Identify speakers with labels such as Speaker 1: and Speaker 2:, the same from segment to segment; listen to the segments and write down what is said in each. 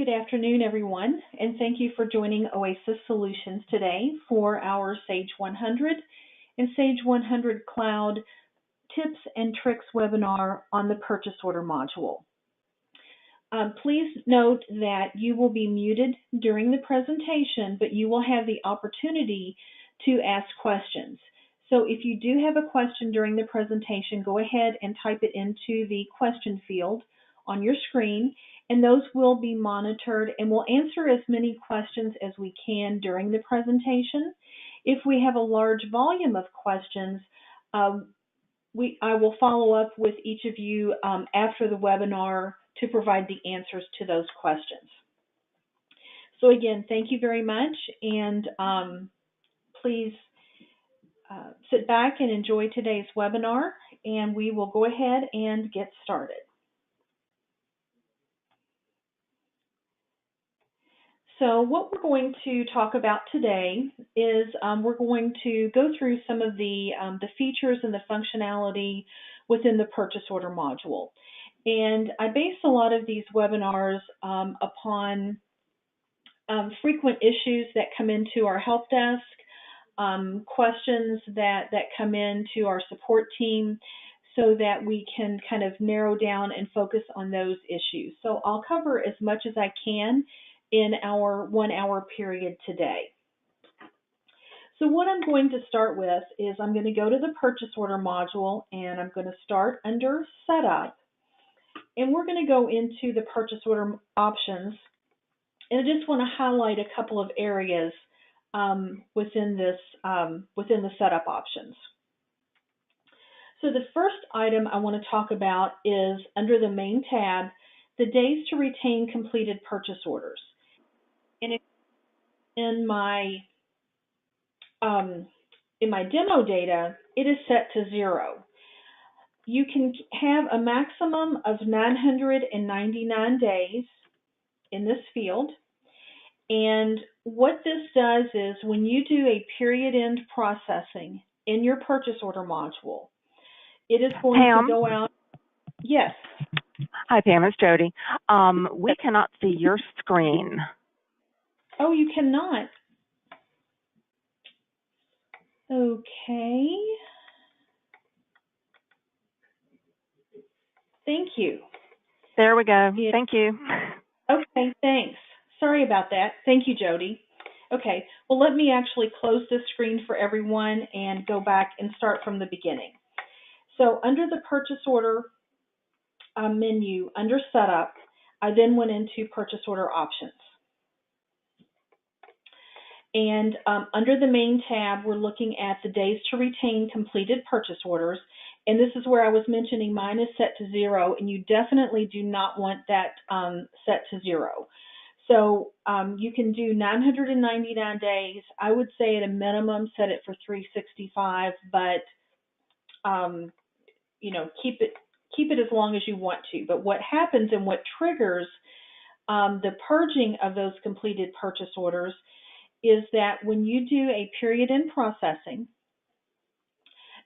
Speaker 1: Good afternoon, everyone, and thank you for joining Oasis Solutions today for our Sage 100 and Sage 100 Cloud Tips and Tricks webinar on the purchase order module. Please note that you will be muted during the presentation, but you will have the opportunity to ask questions. So if you do have a question during the presentation, go ahead and type it into the question field on your screen, and those will be monitored, and we'll answer as many questions as we can during the presentation. If we have a large volume of questions, I will follow up with each of you after the webinar to provide the answers to those questions. So again, thank you very much, and please sit back and enjoy today's webinar, and we will go ahead and get started. So what we're going to talk about today is we're going to go through some of the features and the functionality within the purchase order module. And I base a lot of these webinars upon frequent issues that come into our help desk, questions that come into our support team, so that we can kind of narrow down and focus on those issues. So I'll cover as much as I can in our 1 hour period today. So what I'm going to start with is I'm going to go to the purchase order module, and I'm going to start under setup, and we're going to go into the purchase order options, and I just want to highlight a couple of areas within the setup options. So the first item I want to talk about is under the main tab, the days to retain completed purchase orders. And in my demo data, it is set to 0. You can have a maximum of 999 days in this field. And what this does is when you do a period end processing in your purchase order module, it is going
Speaker 2: Pam?
Speaker 1: to go out. Yes.
Speaker 2: Hi, Pam. It's Jody. We cannot see your screen.
Speaker 1: Oh, you cannot. Okay. Thank you.
Speaker 2: There we go.
Speaker 1: Yeah.
Speaker 2: Thank you.
Speaker 1: Okay, thanks. Sorry about that. Thank you, Jody. Okay, well, let me actually close this screen for everyone and go back and start from the beginning. So under the purchase order menu, under setup, I then went into purchase order options. And under the main tab, we're looking at the days to retain completed purchase orders. And this is where I was mentioning mine is set to 0, and you definitely do not want that set to 0. So you can do 999 days. I would say at a minimum set it for 365, but you know, keep it as long as you want to. But what happens and what triggers the purging of those completed purchase orders is that when you do a period in processing,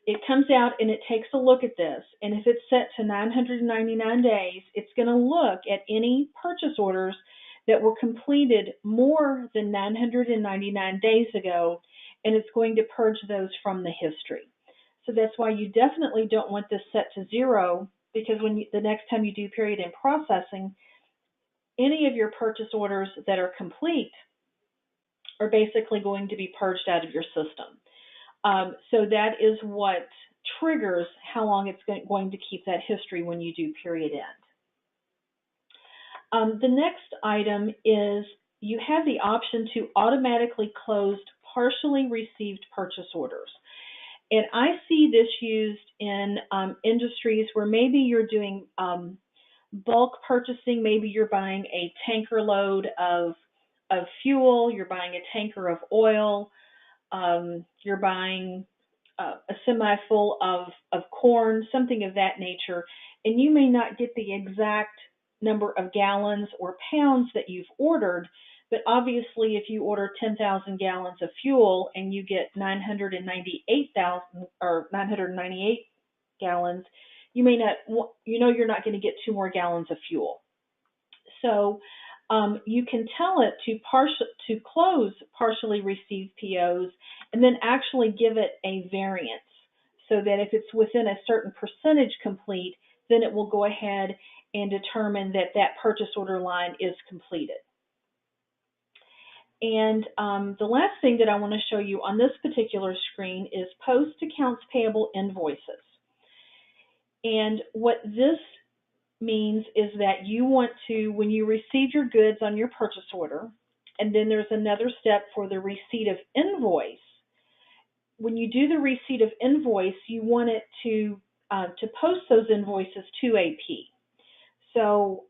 Speaker 1: it comes out and it takes a look at this, and if it's set to 999 days, it's going to look at any purchase orders that were completed more than 999 days ago, and it's going to purge those from the history. So that's why you definitely don't want this set to 0, because when the next time you do period in processing, any of your purchase orders that are complete are basically going to be purged out of your system. So that is what triggers how long it's going to keep that history when you do period end. The next item is you have the option to automatically close partially received purchase orders. And I see this used in industries where maybe you're doing bulk purchasing. Maybe you're buying a tanker load of fuel, you're buying a tanker of oil, you're buying a semi full of corn, something of that nature, and you may not get the exact number of gallons or pounds that you've ordered, but obviously if you order 10,000 gallons of fuel and you get 998,000 or 998 gallons, you may not, you're not going to get 2 more gallons of fuel. So you can tell it to close partially received POs and then actually give it a variance so that if it's within a certain percentage complete, then it will go ahead and determine that that purchase order line is completed. And the last thing that I want to show you on this particular screen is post accounts payable invoices. And what this means is that you want to, when you receive your goods on your purchase order, and then there's another step for the receipt of invoice. When you do the receipt of invoice, you want it to post those invoices to AP. So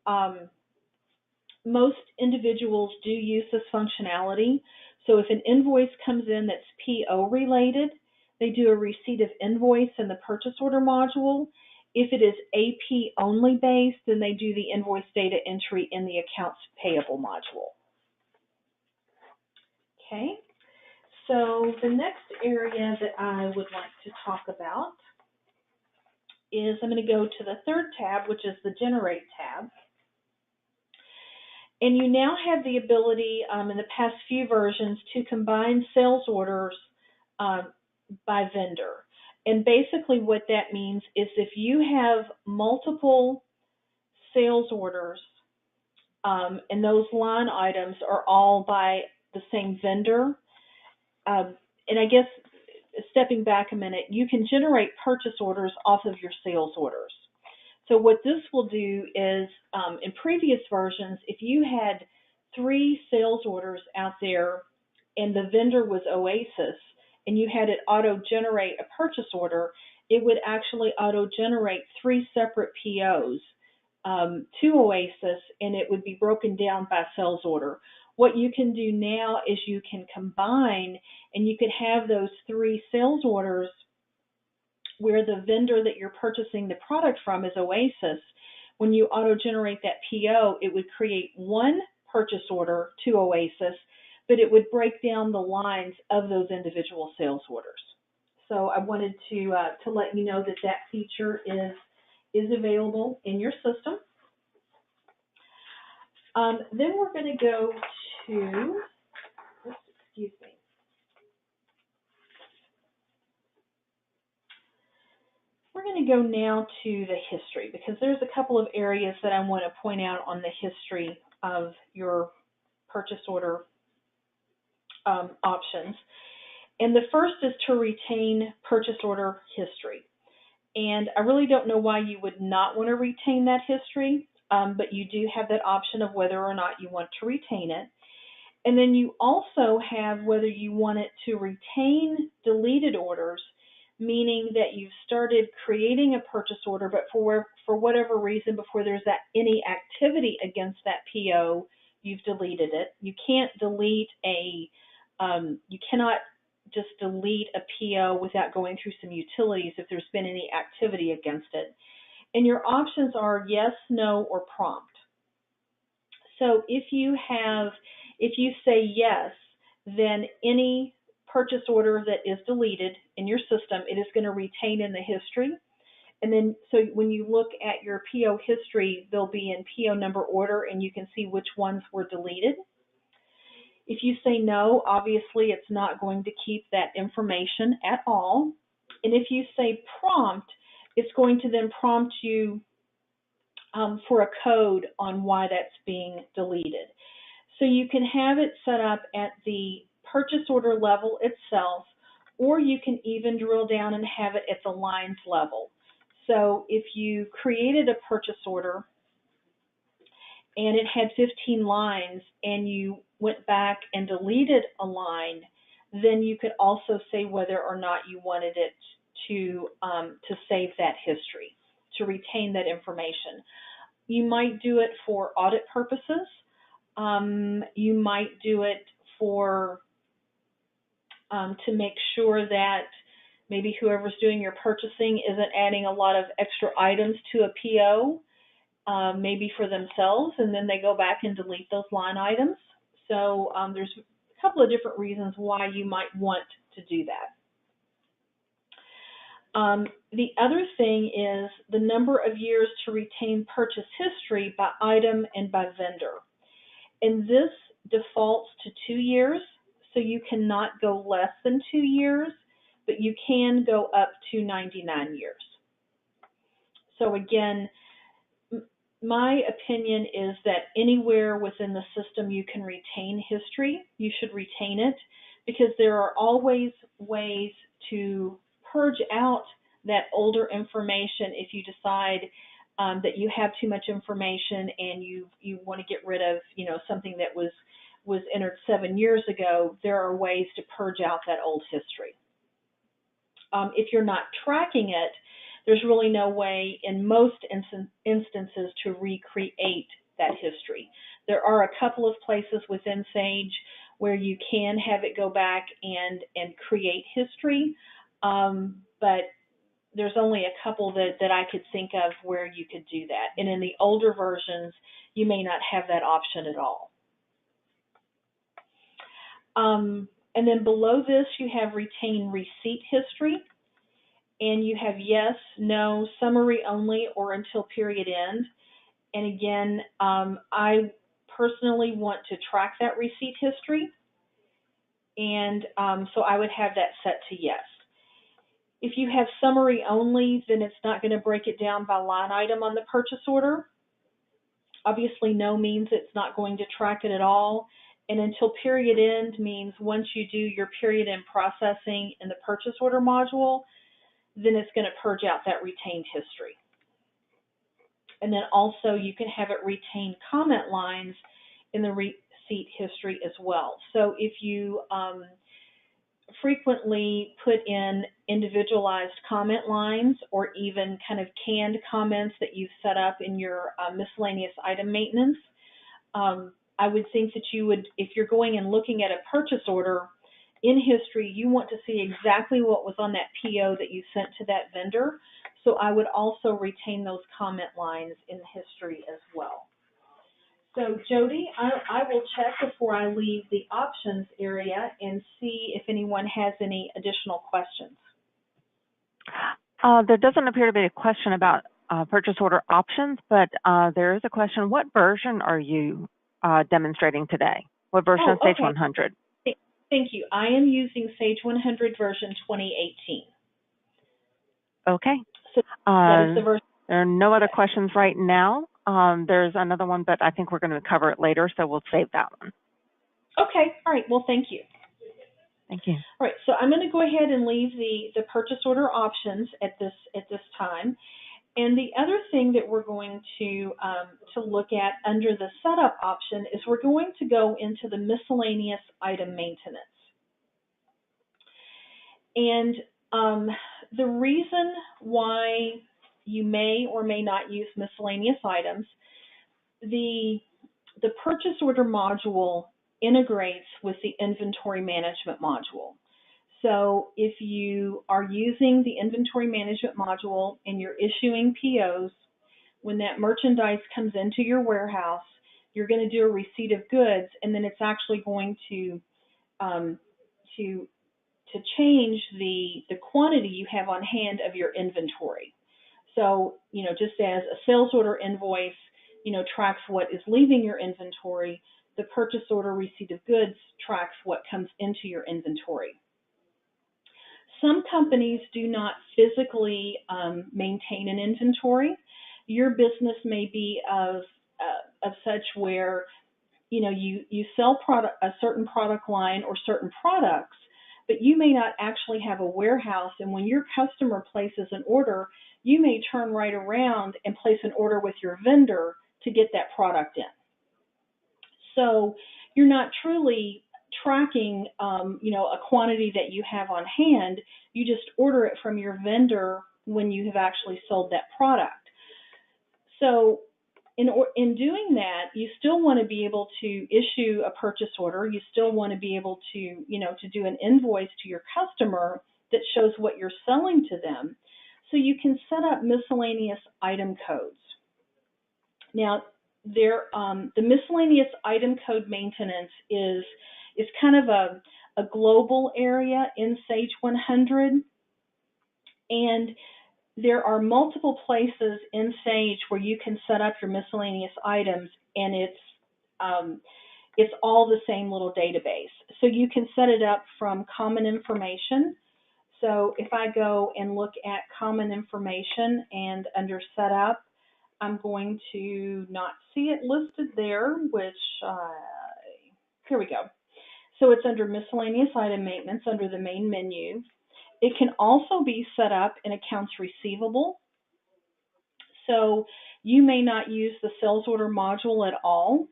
Speaker 1: most individuals do use this functionality. So if an invoice comes in that's PO related, they do a receipt of invoice in the purchase order module. If it is AP only based, then they do the invoice data entry in the accounts payable module. Okay, so the next area that I would like to talk about is I'm going to go to the third tab, which is the Generate tab. And you now have the ability in the past few versions to combine sales orders by vendor. And basically what that means is if you have multiple sales orders and those line items are all by the same vendor, and I guess stepping back a minute, you can generate purchase orders off of your sales orders. So what this will do is, in previous versions, if you had 3 sales orders out there and the vendor was Oasis and you had it auto-generate a purchase order, it would actually auto-generate 3 separate POs to Oasis, and it would be broken down by sales order. What you can do now is you can combine, and you could have those 3 sales orders where the vendor that you're purchasing the product from is Oasis. When you auto-generate that PO, it would create one purchase order to Oasis, but it would break down the lines of those individual sales orders. So I wanted to let you know that that feature is available in your system. Then we're going to go to, excuse me. We're going to go now to the history because there's a couple of areas that I want to point out on the history of your purchase order options. And the first is to retain purchase order history. And I really don't know why you would not want to retain that history, but you do have that option of whether or not you want to retain it. And then you also have whether you want it to retain deleted orders, meaning that you've started creating a purchase order, but for whatever reason, before there's any activity against that PO, you've deleted it. You can't delete you cannot just delete a PO without going through some utilities if there's been any activity against it. And your options are yes, no, or prompt. So if you say yes, then any purchase order that is deleted in your system, it is going to retain in the history. And then, so when you look at your PO history, they'll be in PO number order, and you can see which ones were deleted. If you say no, obviously it's not going to keep that information at all. And if you say prompt, it's going to then prompt you for a code on why that's being deleted. So you can have it set up at the purchase order level itself, or you can even drill down and have it at the lines level. So if you created a purchase order and it had 15 lines and you went back and deleted a line, then you could also say whether or not you wanted it to save that history, to retain that information. You might do it for audit purposes. You might do it for to make sure that maybe whoever's doing your purchasing isn't adding a lot of extra items to a PO, maybe for themselves, and then they go back and delete those line items. So there's a couple of different reasons why you might want to do that. The other thing is the number of years to retain purchase history by item and by vendor. And this defaults to 2 years, so you cannot go less than 2 years, but you can go up to 99 years. So again, my opinion is that anywhere within the system you can retain history, you should retain it, because there are always ways to purge out that older information if you decide that you have too much information and you want to get rid of something that was entered 7 years ago. There are ways to purge out that old history. If you're not tracking it, there's really no way in most instances to recreate that history. There are a couple of places within Sage where you can have it go back and create history, but there's only a couple that I could think of where you could do that. And in the older versions, you may not have that option at all. And then below this, you have retain receipt history. And you have yes, no, summary only, or until period end. And again, I personally want to track that receipt history. And so I would have that set to yes. If you have summary only, then it's not going to break it down by line item on the purchase order. Obviously, no means it's not going to track it at all. And until period end means once you do your period end processing in the purchase order module, then it's going to purge out that retained history. And then also you can have it retain comment lines in the receipt history as well. So if you frequently put in individualized comment lines or even kind of canned comments that you've set up in your miscellaneous item maintenance, I would think that you would, if you're going and looking at a purchase order in history, you want to see exactly what was on that PO that you sent to that vendor. So I would also retain those comment lines in history as well. So Jody, I will check before I leave the options area and see if anyone has any additional questions.
Speaker 2: There doesn't appear to be a question about purchase order options, but there is a question. What version are you demonstrating today? What version of Sage 100?
Speaker 1: Thank you. I am using Sage 100 version 2018.
Speaker 2: Okay.
Speaker 1: So that is the version.
Speaker 2: There are no other questions right now. There's another one, but I think we're going to cover it later, so we'll save that one.
Speaker 1: Okay. All right. Well, thank you.
Speaker 2: Thank you.
Speaker 1: All right. So I'm going to go ahead and leave the purchase order options at this time. And the other thing that we're going to look at under the setup option is we're going to go into the miscellaneous item maintenance. And the reason why you may or may not use miscellaneous items, the purchase order module integrates with the inventory management module. So if you are using the inventory management module and you're issuing POs, when that merchandise comes into your warehouse, you're going to do a receipt of goods, and then it's actually going to change the quantity you have on hand of your inventory. So, just as a sales order invoice, tracks what is leaving your inventory, the purchase order receipt of goods tracks what comes into your inventory. Some companies do not physically maintain an inventory. Your business may be of such where you sell a certain product line or certain products, but you may not actually have a warehouse. And when your customer places an order, you may turn right around and place an order with your vendor to get that product in. So you're not truly tracking, a quantity that you have on hand. You just order it from your vendor when you have actually sold that product. So in doing that, you still want to be able to issue a purchase order. You still want to be able to, to do an invoice to your customer that shows what you're selling to them. So you can set up miscellaneous item codes. Now, the miscellaneous item code maintenance is kind of a global area in Sage 100, and there are multiple places in Sage where you can set up your miscellaneous items, and it's all the same little database. So you can set it up from common information. So if I go and look at common information and under setup, I'm going to not see it listed there, which, here we go. So it's under miscellaneous item maintenance under the main menu. It can also be set up in accounts receivable. So you may not use the sales order module at all,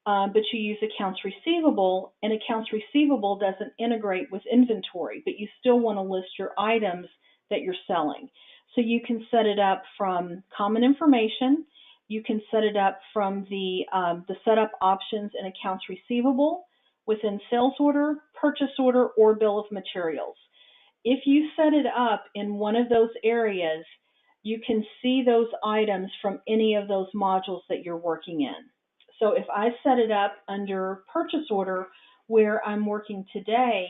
Speaker 1: but you use accounts receivable, and accounts receivable doesn't integrate with inventory, but you still want to list your items that you're selling. So you can set it up from common information. You can set it up from the setup options in accounts receivable, within sales order, purchase order, or bill of materials. If you set it up in one of those areas, you can see those items from any of those modules that you're working in. So if I set it up under purchase order where I'm working today,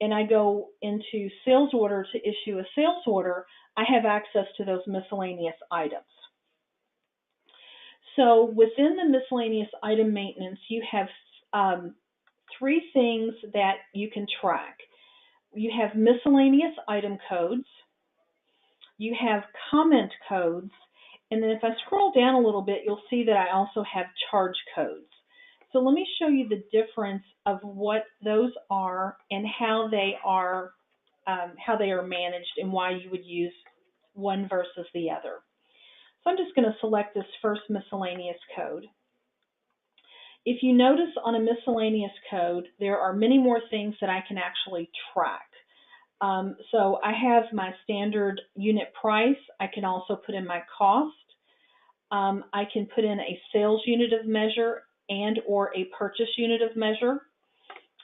Speaker 1: and I go into sales order to issue a sales order, I have access to those miscellaneous items. So within the miscellaneous item maintenance, you have three things that you can track. You have miscellaneous item codes, you have comment codes, and then if I scroll down a little bit, you'll see that I also have charge codes. So let me show you the difference of what those are and how they are managed and why you would use one versus the other. So I'm just going to select this first miscellaneous code. If you notice on a miscellaneous code, there are many more things that I can actually track. So I have my standard unit price. I can also put in my cost. I can put in a sales unit of measure and or a purchase unit of measure.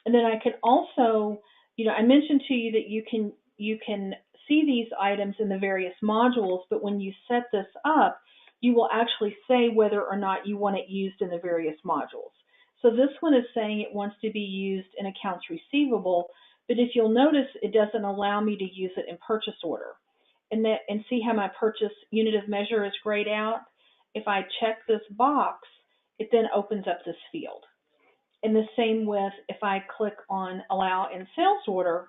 Speaker 1: And then I can also, I mentioned to you that you can see these items in the various modules, but when you set this up, you will actually say whether or not you want it used in the various modules. So this one is saying it wants to be used in accounts receivable, but if you'll notice, it doesn't allow me to use it in purchase order. And see how my purchase unit of measure is grayed out? If I check this box, it then opens up this field. And the same with if I click on allow in sales order,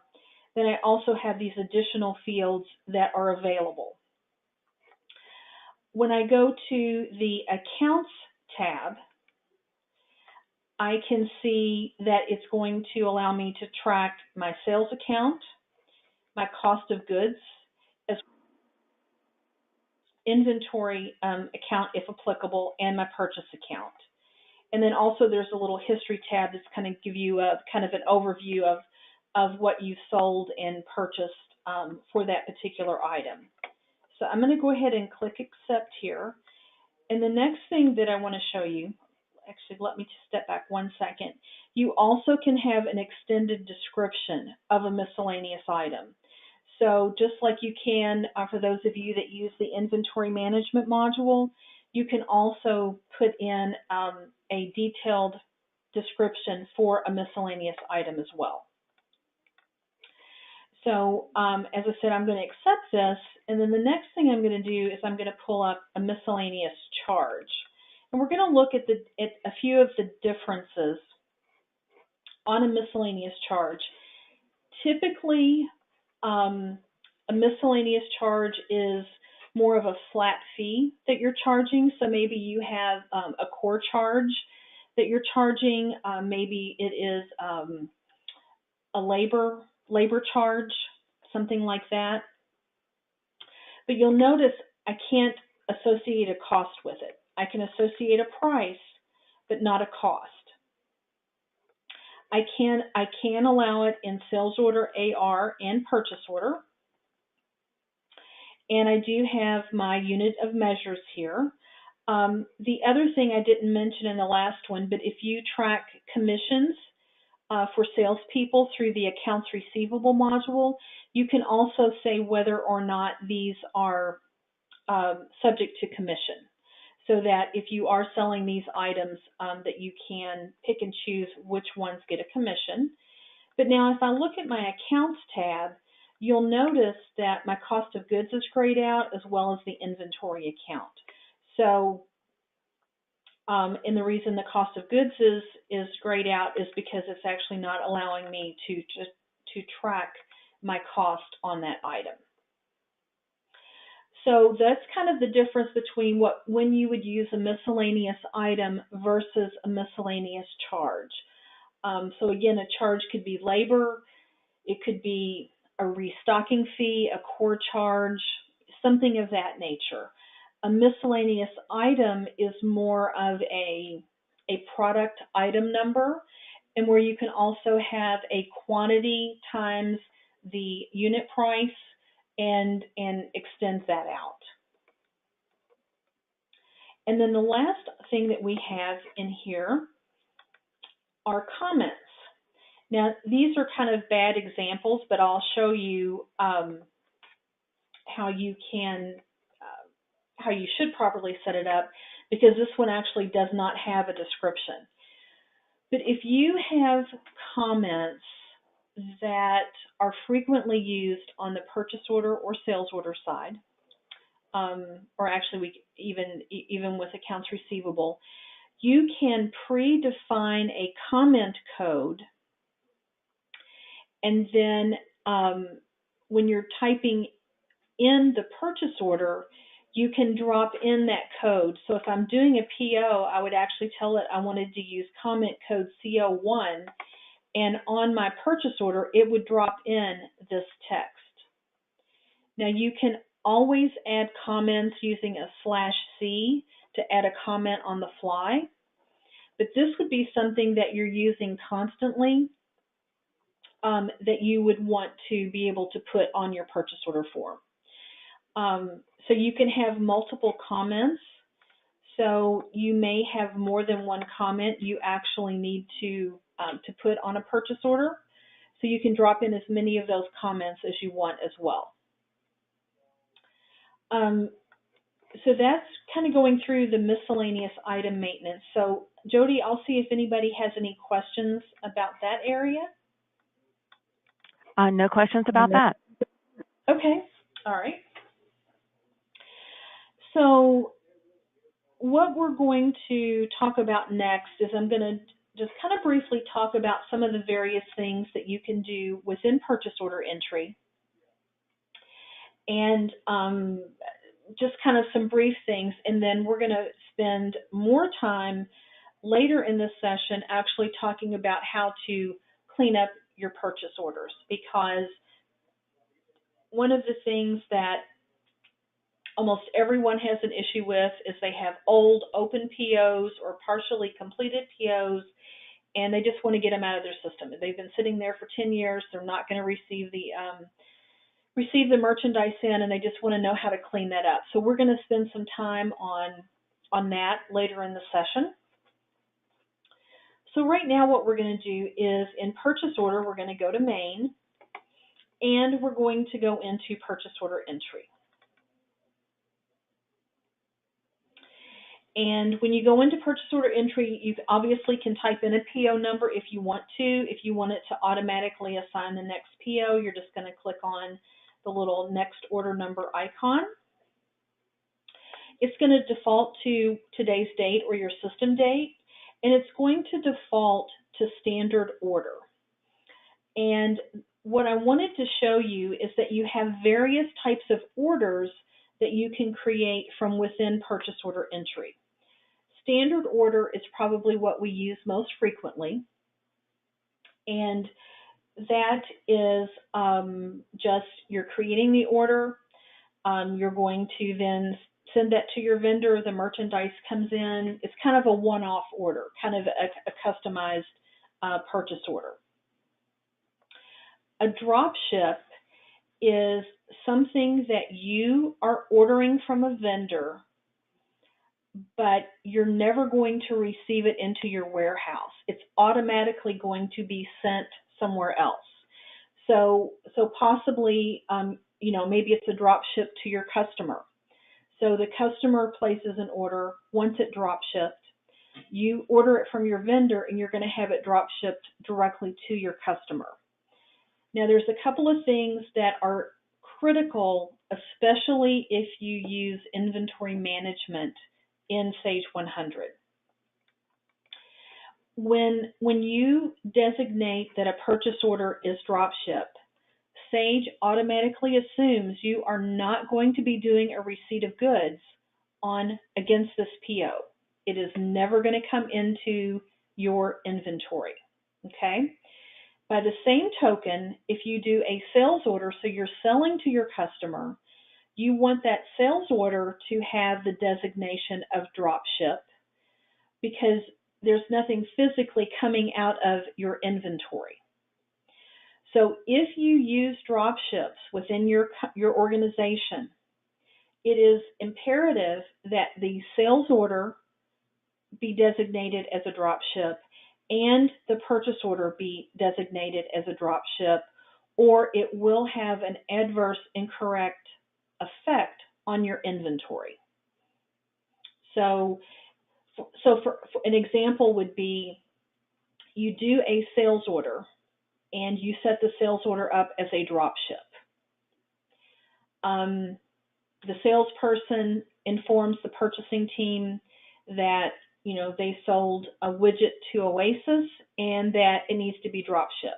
Speaker 1: then I also have these additional fields that are available. When I go to the accounts tab, I can see that it's going to allow me to track my sales account, my cost of goods, as inventory account if applicable, and my purchase account. And then also there's a little history tab that's kind of give you a kind of an overview of what you've sold and purchased for that particular item. So I'm going to go ahead and click accept here. And the next thing that I want to show you, actually let me just step back one second. You also can have an extended description of a miscellaneous item. So just like you can, for those of you that use the inventory management module, you can also put in a detailed description for a miscellaneous item as well. So as I said, I'm going to accept this, and then the next thing I'm going to do is I'm going to pull up a miscellaneous charge. And we're going to look at a few of the differences on a miscellaneous charge. Typically, a miscellaneous charge is more of a flat fee that you're charging. So maybe you have a core charge that you're charging. Maybe it is a labor charge, something like that. But you'll notice I can't associate a cost with it. I can associate a price, but not a cost. I can allow it in sales order, AR, and purchase order. And I do have my unit of measures here. The other thing I didn't mention in the last one, but if you track commissions for salespeople through the accounts receivable module, you can also say whether or not these are subject to commission. So that if you are selling these items, that you can pick and choose which ones get a commission. But now if I look at my accounts tab, you'll notice that my cost of goods is grayed out as well as the inventory account. So And the reason the cost of goods is grayed out is because it's actually not allowing me to track my cost on that item. So that's kind of the difference between when you would use a miscellaneous item versus a miscellaneous charge. So again, a charge could be labor, it could be a restocking fee, a core charge, something of that nature. A miscellaneous item is more of a product item number, and where you can also have a quantity times the unit price and extend that out. And then the last thing that we have in here are comments. Now, these are kind of bad examples, but I'll show you how you should properly set it up, because this one actually does not have a description. But if you have comments that are frequently used on the purchase order or sales order side, or actually even with accounts receivable, you can predefine a comment code, and then when you're typing in the purchase order, you can drop in that code. So if I'm doing a PO, I would actually tell it I wanted to use comment code CO1, and on my purchase order, it would drop in this text. Now you can always add comments using a /C to add a comment on the fly, but this would be something that you're using constantly, that you would want to be able to put on your purchase order form. So you can have multiple comments. So you may have more than one comment you actually need to put on a purchase order. So you can drop in as many of those comments as you want as well. So that's kind of going through the miscellaneous item maintenance. So Jody, I'll see if anybody has any questions about that area.
Speaker 2: No questions about that.
Speaker 1: Okay, all right. So what we're going to talk about next is I'm going to just kind of briefly talk about some of the various things that you can do within purchase order entry, and just kind of some brief things, and then we're going to spend more time later in this session actually talking about how to clean up your purchase orders, because one of the things that almost everyone has an issue with is they have old open POs or partially completed POs, and they just want to get them out of their system. They've been sitting there for 10 years. They're not going to receive the merchandise in, and they just want to know how to clean that up. So we're going to spend some time on that later in the session. So right now what we're going to do is, in purchase order, we're going to go to main, and we're going to go into purchase order entry. And when you go into purchase order entry, you obviously can type in a PO number if you want to. If you want it to automatically assign the next PO, you're just going to click on the little next order number icon. It's going to default to today's date or your system date, and it's going to default to standard order. And what I wanted to show you is that you have various types of orders that you can create from within purchase order entry. Standard order is probably what we use most frequently, and that is just you're creating the order. You're going to then send that to your vendor. The merchandise comes in. It's kind of a one-off order, kind of a customized purchase order. A drop ship is something that you are ordering from a vendor, but you're never going to receive it into your warehouse. It's automatically going to be sent somewhere else. So possibly, maybe it's a drop ship to your customer. So the customer places an order, wants it drop shipped. You order it from your vendor, and you're going to have it drop shipped directly to your customer. Now, there's a couple of things that are critical, especially if you use inventory management in Sage 100. when you designate that a purchase order is drop ship, Sage automatically assumes you are not going to be doing a receipt of goods against this PO. It is never going to come into your inventory. Okay? By the same token, if you do a sales order, so you're selling to your customer, you want that sales order to have the designation of drop ship because there's nothing physically coming out of your inventory. So if you use drop ships within your organization, it is imperative that the sales order be designated as a drop ship and the purchase order be designated as a drop ship, or it will have an adverse, incorrect effect on your inventory. So for an example would be you do a sales order and you set the sales order up as a drop ship. The salesperson informs the purchasing team that they sold a widget to Oasis and that it needs to be drop shipped.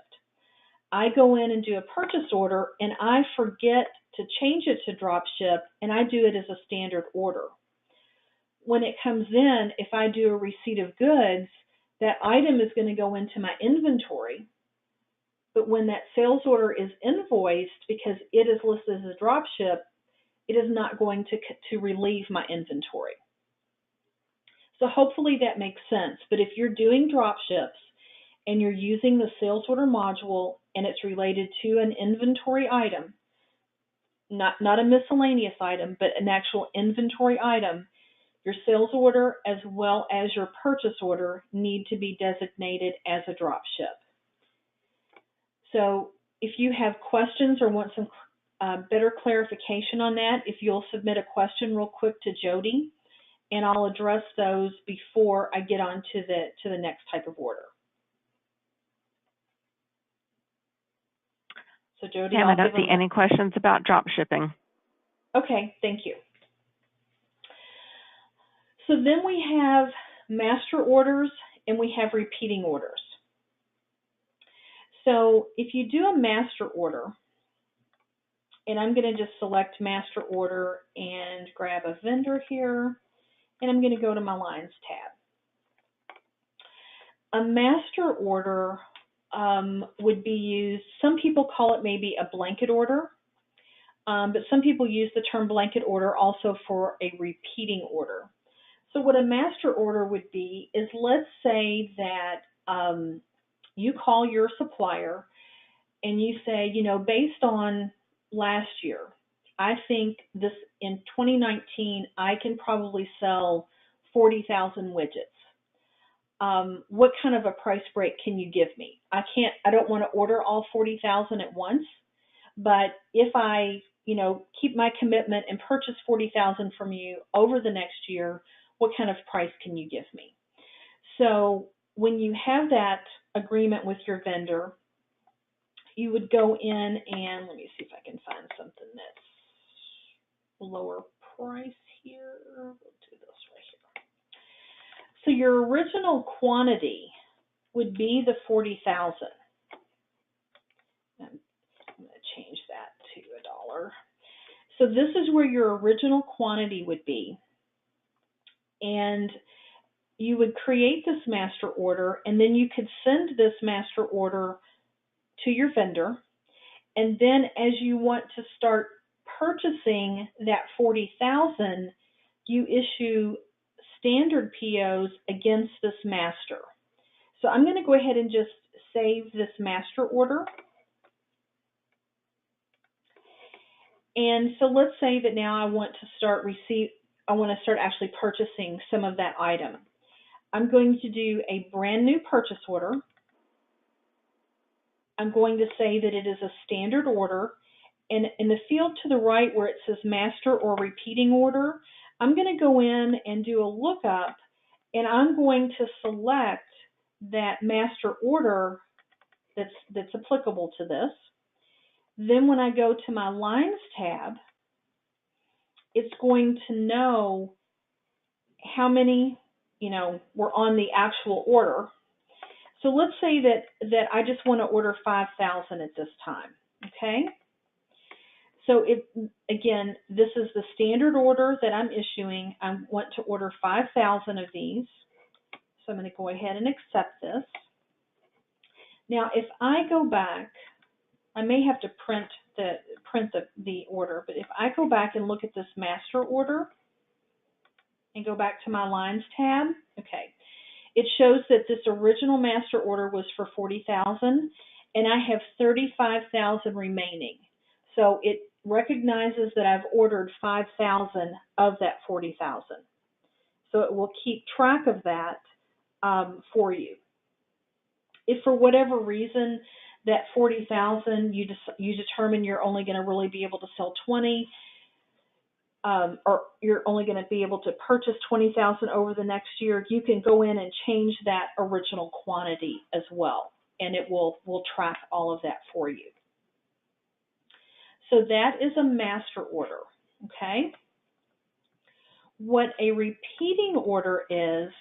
Speaker 1: I go in and do a purchase order and I forget to change it to drop ship and I do it as a standard order. When it comes in, if I do a receipt of goods, that item is going to go into my inventory. But when that sales order is invoiced, because it is listed as a drop ship, it is not going to relieve my inventory. So hopefully that makes sense. But if you're doing drop ships and you're using the sales order module and it's related to an inventory item, not a miscellaneous item, but an actual inventory item, your sales order as well as your purchase order need to be designated as a drop ship. So if you have questions or want some better clarification on that, if you'll submit a question real quick to Jody, and I'll address those before I get on to the next type of order. So Jody,
Speaker 2: Pam, I don't see any questions about drop shipping.
Speaker 1: Okay, thank you. So then we have master orders and we have repeating orders. So if you do a master order, and I'm going to just select master order and grab a vendor here, and I'm going to go to my lines tab. A master order would be used, some people call it maybe a blanket order, but some people use the term blanket order also for a repeating order. So what a master order would be is, let's say that you call your supplier and you say, based on last year, I think this in 2019, I can probably sell 40,000 widgets. What kind of a price break can you give me? I don't want to order all 40,000 at once, but if I, keep my commitment and purchase 40,000 from you over the next year, what kind of price can you give me? So when you have that agreement with your vendor, you would go in and, let me see if I can find something that's lower price here. We'll do this right here. So your original quantity would be the 40,000. I'm going to change that to $1. So this is where your original quantity would be. And you would create this master order, and then you could send this master order to your vendor. And then as you want to start purchasing that 40,000, you issue standard POs against this master. So I'm going to go ahead and just save this master order. And so let's say that now I want to start actually purchasing some of that item. I'm going to do a brand new purchase order. I'm going to say that it is a standard order. And in the field to the right where it says master or repeating order, I'm going to go in and do a lookup, and I'm going to select that master order that's applicable to this. Then when I go to my lines tab, it's going to know how many, were on the actual order. So let's say that I just want to order 5,000 at this time, okay? So again, this is the standard order that I'm issuing. I want to order 5,000 of these. So I'm going to go ahead and accept this. Now, if I go back, I may have to print the order, but if I go back and look at this master order and go back to my lines tab, okay, it shows that this original master order was for 40,000 and I have 35,000 remaining. So it recognizes that I've ordered 5,000 of that 40,000. So it will keep track of that for you. If for whatever reason that 40,000 you determine you're only going to really be able to sell 20, or you're only going to be able to purchase 20,000 over the next year, you can go in and change that original quantity as well, and it will track all of that for you. So that is a master order, okay? What a repeating order is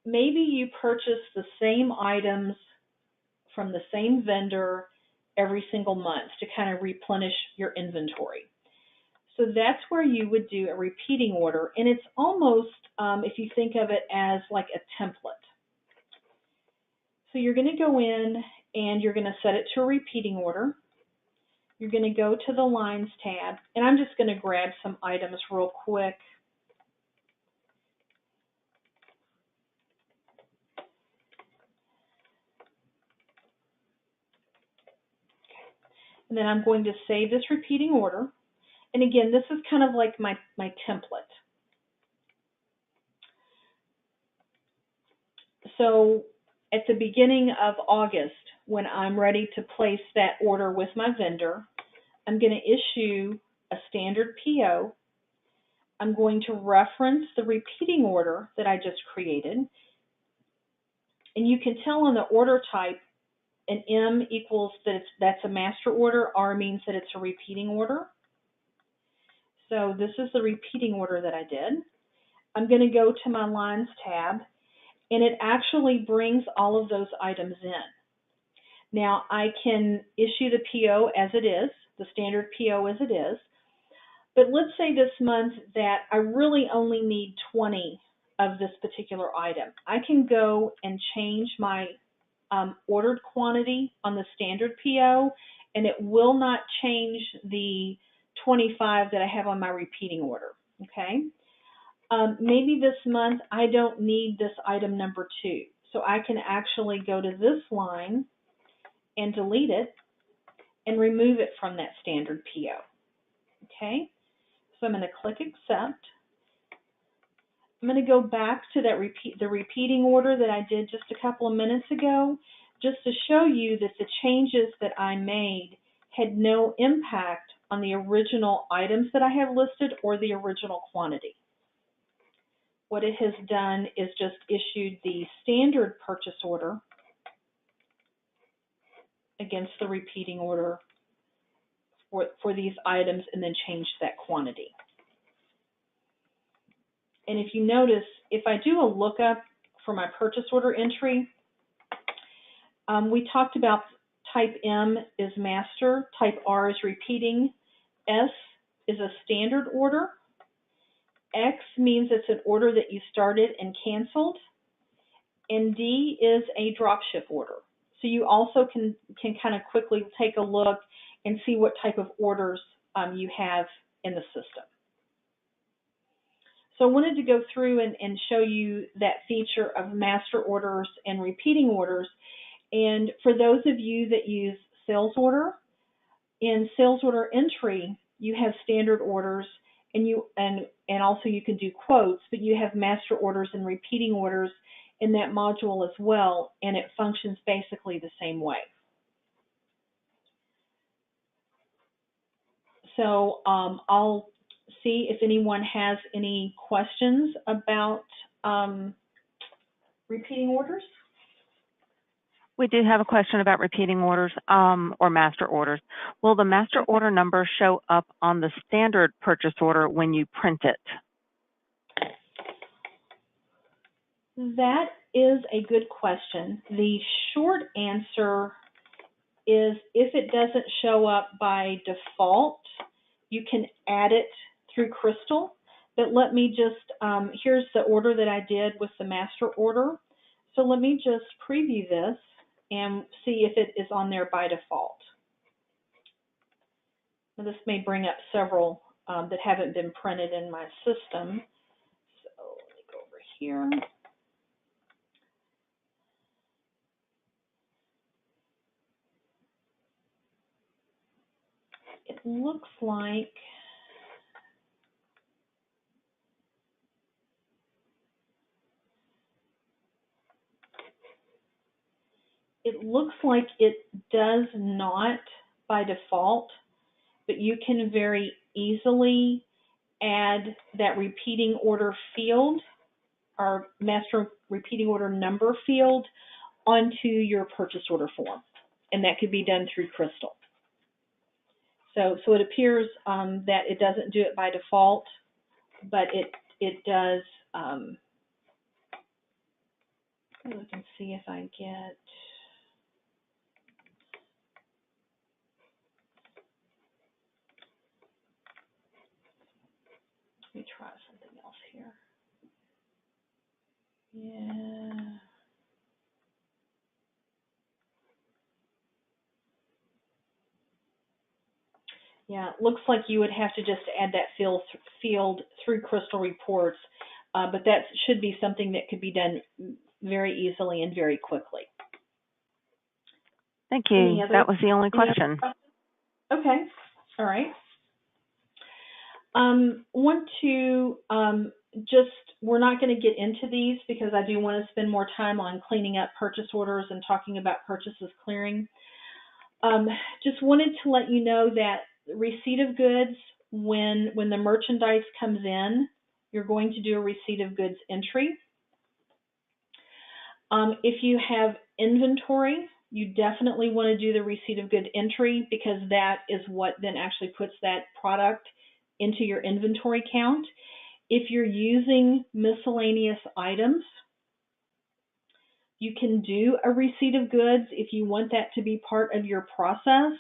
Speaker 1: maybe you purchase the same items from the same vendor every single month to kind of replenish your inventory. So that's where you would do a repeating order, and it's almost, if you think of it as like a template. So you're going to go in and you're going to set it to a repeating order. You're going to go to the Lines tab, and I'm just going to grab some items real quick. And then I'm going to save this repeating order. And again, this is kind of like my template. So at the beginning of August, when I'm ready to place that order with my vendor, I'm going to issue a standard PO. I'm going to reference the repeating order that I just created. And you can tell on the order type, an M equals that's a master order, R means that it's a repeating order. So this is the repeating order that I did. I'm going to go to my Lines tab, and it actually brings all of those items in. Now, I can issue the PO as it is, the standard PO as it is, but let's say this month that I really only need 20 of this particular item. I can go and change my ordered quantity on the standard PO, and it will not change the 25 that I have on my repeating order, okay? Maybe this month I don't need this item number 2, so I can actually go to this line and delete it and remove it from that standard PO, okay? So I'm going to click Accept. I'm going to go back to that the repeating order that I did just a couple of minutes ago, just to show you that the changes that I made had no impact on the original items that I have listed or the original quantity. What it has done is just issued the standard purchase order against the repeating order for these items and then changed that quantity. And if you notice, if I do a lookup for my purchase order entry, we talked about type M is master, type R is repeating, S is a standard order, X means it's an order that you started and canceled, and D is a dropship order. So you also can kind of quickly take a look and see what type of orders you have in the system. So I wanted to go through and show you that feature of master orders and repeating orders. And for those of you that use sales order, in sales order entry, you have standard orders, and also you can do quotes, but you have master orders and repeating orders in that module as well, and it functions basically the same way. So I'll see if anyone has any questions about repeating orders.
Speaker 2: We do have a question about repeating orders or master orders. Will the master order number show up on the standard purchase order when you print it?
Speaker 1: That is a good question. The short answer is if it doesn't show up by default, you can add it through Crystal. But let me just, here's the order that I did with the master order. So let me just preview this and see if it is on there by default. Now this may bring up several that haven't been printed in my system. So let me go over here. It looks like it does not by default, but you can very easily add that repeating order field or master repeating order number field onto your purchase order form, and that could be done through Crystal. So it appears that it doesn't do it by default, but it does. We can see if I get. Let me try something else here. Yeah. Yeah, it looks like you would have to just add that field through Crystal Reports, but that should be something that could be done very easily and very quickly.
Speaker 2: Thank you. That was the only question.
Speaker 1: Okay. All right. Want to we're not going to get into these because I do want to spend more time on cleaning up purchase orders and talking about purchases clearing. Just wanted to let you know that receipt of goods, when the merchandise comes in, you're going to do a receipt of goods entry. If you have inventory, you definitely want to do the receipt of good entry because that is what then actually puts that product into your inventory count. If you're using miscellaneous items, you can do a receipt of goods if you want that to be part of your process,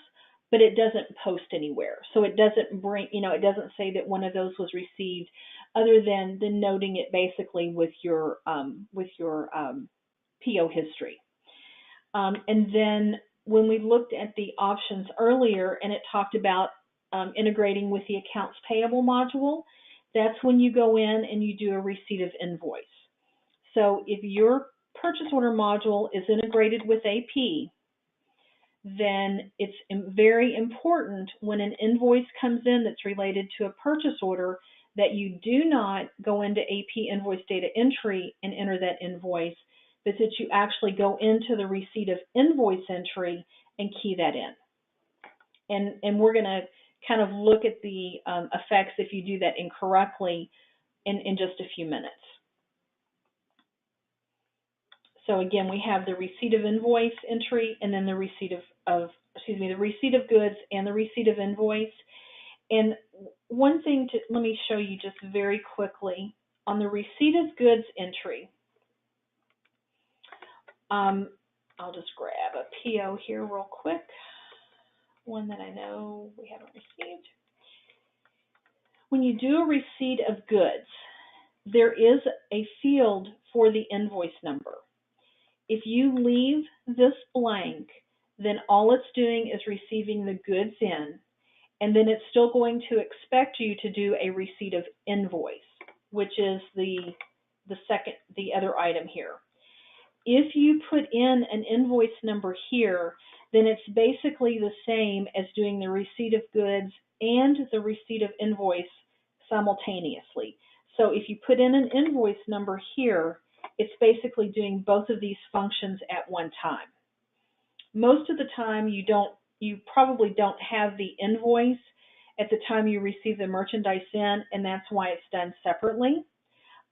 Speaker 1: but it doesn't post anywhere. So it doesn't bring, it doesn't say that one of those was received other than noting it basically with your PO history. And then when we looked at the options earlier and it talked about integrating with the accounts payable module, that's when you go in and you do a receipt of invoice. So if your purchase order module is integrated with AP, then it's very important when an invoice comes in that's related to a purchase order that you do not go into AP invoice data entry and enter that invoice, but that you actually go into the receipt of invoice entry and key that in. And we're going to kind of look at the effects if you do that incorrectly in just a few minutes. So again, we have the receipt of invoice entry and then the receipt the receipt of goods and the receipt of invoice. And one thing let me show you just very quickly on the receipt of goods entry. I'll just grab a PO here real quick, one that I know we haven't received. When you do a receipt of goods, there is a field for the invoice number. If you leave this blank, then all it's doing is receiving the goods in, and then it's still going to expect you to do a receipt of invoice, which is the other item here. If you put in an invoice number here, then it's basically the same as doing the receipt of goods and the receipt of invoice simultaneously. So if you put in an invoice number here, it's basically doing both of these functions at one time. Most of the time you probably don't have the invoice at the time you receive the merchandise in, and that's why it's done separately.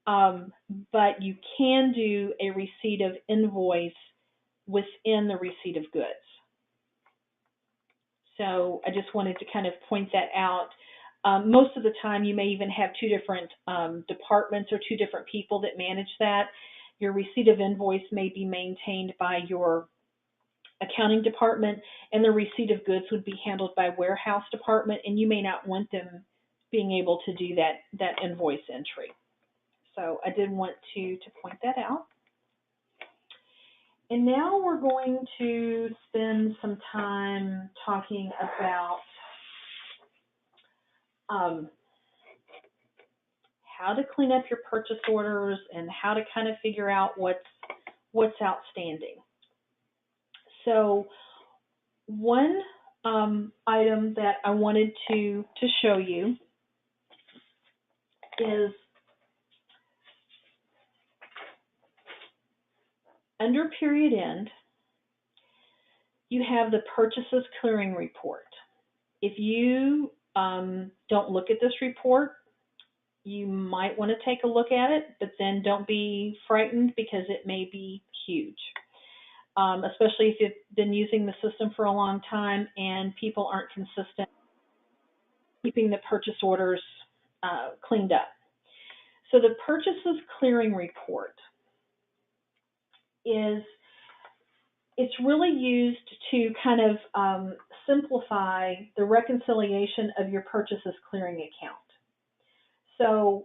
Speaker 1: But you can do a receipt of invoice within the receipt of goods. So I just wanted to kind of point that out. Most of the time you may even have two different departments or two different people that manage that. Your receipt of invoice may be maintained by your accounting department, and the receipt of goods would be handled by warehouse department, and you may not want them being able to do that invoice entry. So I did want to point that out. And now we're going to spend some time talking about how to clean up your purchase orders and how to kind of figure out what's outstanding. So one item that I wanted to show you is under period end, you have the purchases clearing report. If you don't look at this report, you might want to take a look at it, but then don't be frightened because it may be huge, especially if you've been using the system for a long time and people aren't consistent keeping the purchase orders cleaned up. So the purchases clearing report it's really used to kind of simplify the reconciliation of your purchases clearing account. So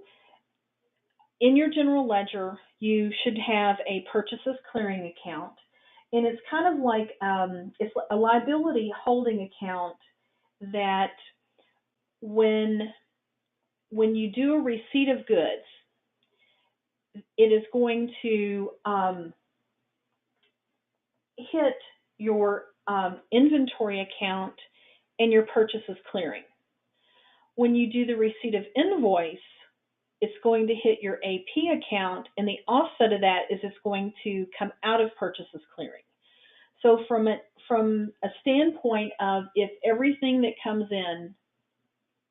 Speaker 1: in your general ledger, you should have a purchases clearing account, and it's kind of like it's a liability holding account that when you do a receipt of goods, it is going to hit your inventory account and your purchases clearing. When you do the receipt of invoice, it's going to hit your AP account, and the offset of that is it's going to come out of purchases clearing. So from a standpoint of if everything that comes in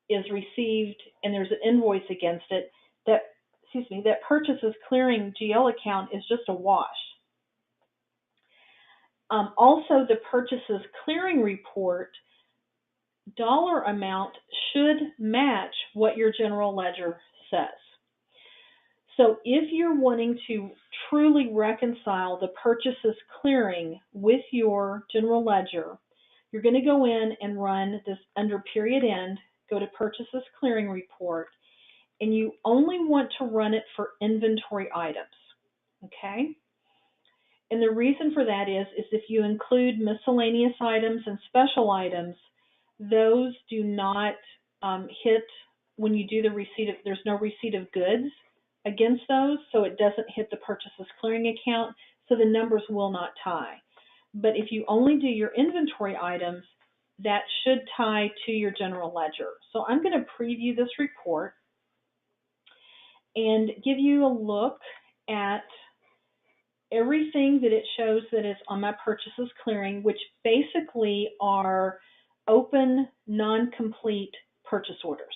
Speaker 1: is received and there's an invoice against it, that purchases clearing GL account is just a wash. Also, the purchases clearing report dollar amount should match what your general ledger says. So if you're wanting to truly reconcile the purchases clearing with your general ledger, you're going to go in and run this under period end, go to purchases clearing report, and you only want to run it for inventory items, okay? And the reason for that is if you include miscellaneous items and special items, those do not hit when you do the receipt of, there's no receipt of goods against those, so it doesn't hit the purchases clearing account, so the numbers will not tie. But if you only do your inventory items, that should tie to your general ledger. So I'm going to preview this report and give you a look at everything that it shows that is on my purchases clearing, which basically are open, non-complete purchase orders.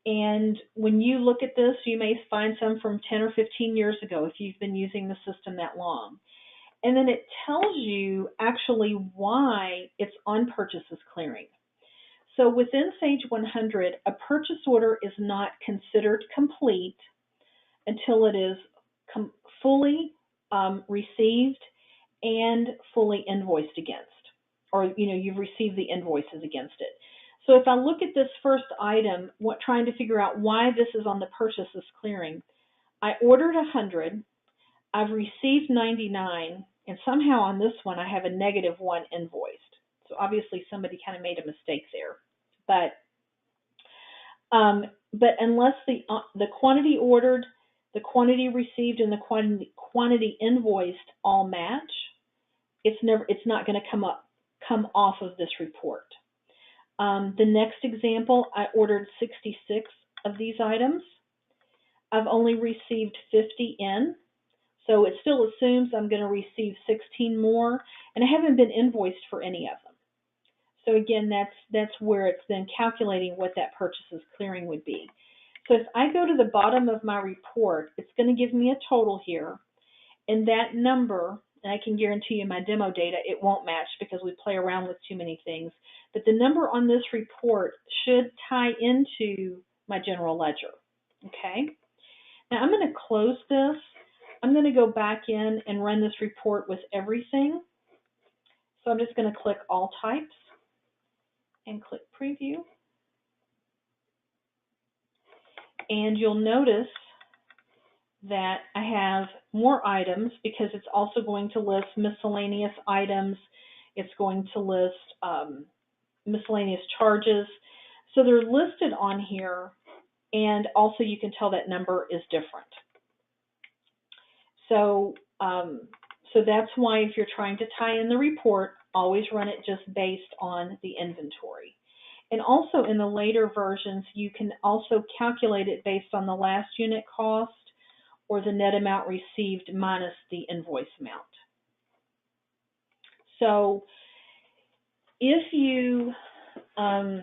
Speaker 1: And when you look at this, you may find some from 10 or 15 years ago if you've been using the system that long. And then it tells you actually why it's on purchases clearing. So within Sage 100, a purchase order is not considered complete until it is fully received and fully invoiced against, or you've received the invoices against it. So if I look at this first item, trying to figure out why this is on the purchases clearing, I ordered 100, I've received 99, and somehow on this one I have a -1 invoiced. So obviously somebody kind of made a mistake there. But unless the quantity ordered, the quantity received, and the quantity invoiced all match, it's not going to come off of this report. The next example, I ordered 66 of these items. I've only received 50 in, so it still assumes I'm going to receive 16 more, and I haven't been invoiced for any of them. So again, that's where it's then calculating what that purchases clearing would be. So if I go to the bottom of my report, it's going to give me a total here, and that number, and I can guarantee you my demo data, it won't match because we play around with too many things, but the number on this report should tie into my general ledger, okay? Now I'm going to close this. I'm going to go back in and run this report with everything. So I'm just going to click all types and click preview. And you'll notice that I have more items because it's also going to list miscellaneous items. It's going to list miscellaneous charges. So they're listed on here, and also you can tell that number is different. So, so that's why if you're trying to tie in the report, always run it just based on the inventory. And also in the later versions, you can also calculate it based on the last unit cost or the net amount received minus the invoice amount. So if you are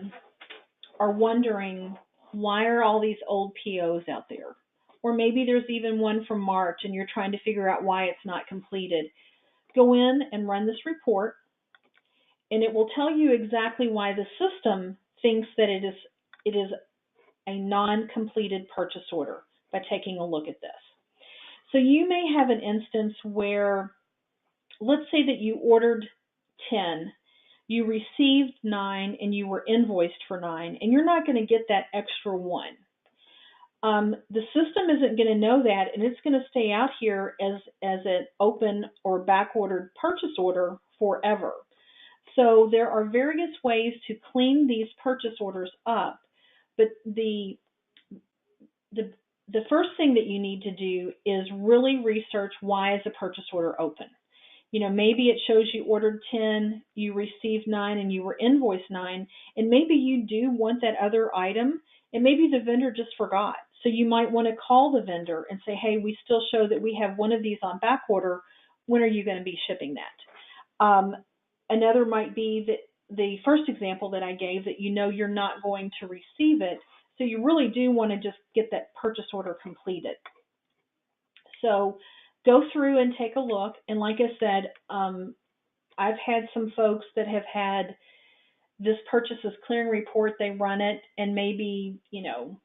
Speaker 1: wondering why are all these old POs out there, or maybe there's even one from March and you're trying to figure out why it's not completed, go in and run this report, and it will tell you exactly why the system thinks that it is a non-completed purchase order by taking a look at this. So you may have an instance where, let's say that you ordered 10, you received 9, and you were invoiced for 9, and you're not going to get that extra 1. The system isn't going to know that, and it's going to stay out here as an open or back-ordered purchase order forever. So there are various ways to clean these purchase orders up, but the first thing that you need to do is really research why is a purchase order open. You know, maybe it shows you ordered 10, you received 9, and you were invoiced 9, and maybe you do want that other item, and maybe the vendor just forgot. So you might want to call the vendor and say, hey, we still show that we have one of these on back order. When are you going to be shipping that? Another might be that the first example that I gave, that you know you're not going to receive it, so you really do want to just get that purchase order completed. So go through and take a look. And like I said, I've had some folks that have had this purchases clearing report, they run it, and maybe, you know,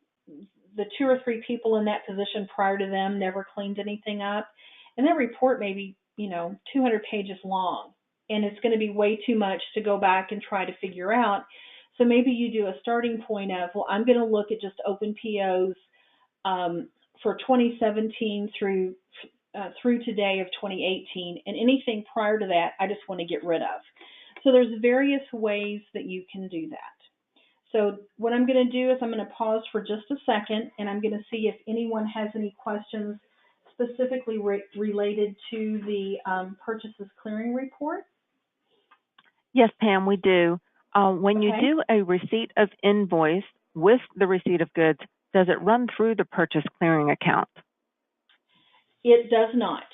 Speaker 1: the 2 or 3 people in that position prior to them never cleaned anything up. And that report may be, you know, 200 pages long. And it's going to be way too much to go back and try to figure out. So maybe you do a starting point of, well, I'm going to look at just open POs for 2017 through today of 2018, and anything prior to that, I just want to get rid of. So there's various ways that you can do that. So what I'm going to do is I'm going to pause for just a second, and I'm going to see if anyone has any questions specifically related to the purchases clearing report.
Speaker 2: Yes, Pam, we do. When you do a receipt of invoice with the receipt of goods, does it run through the purchase clearing account?
Speaker 1: It does not.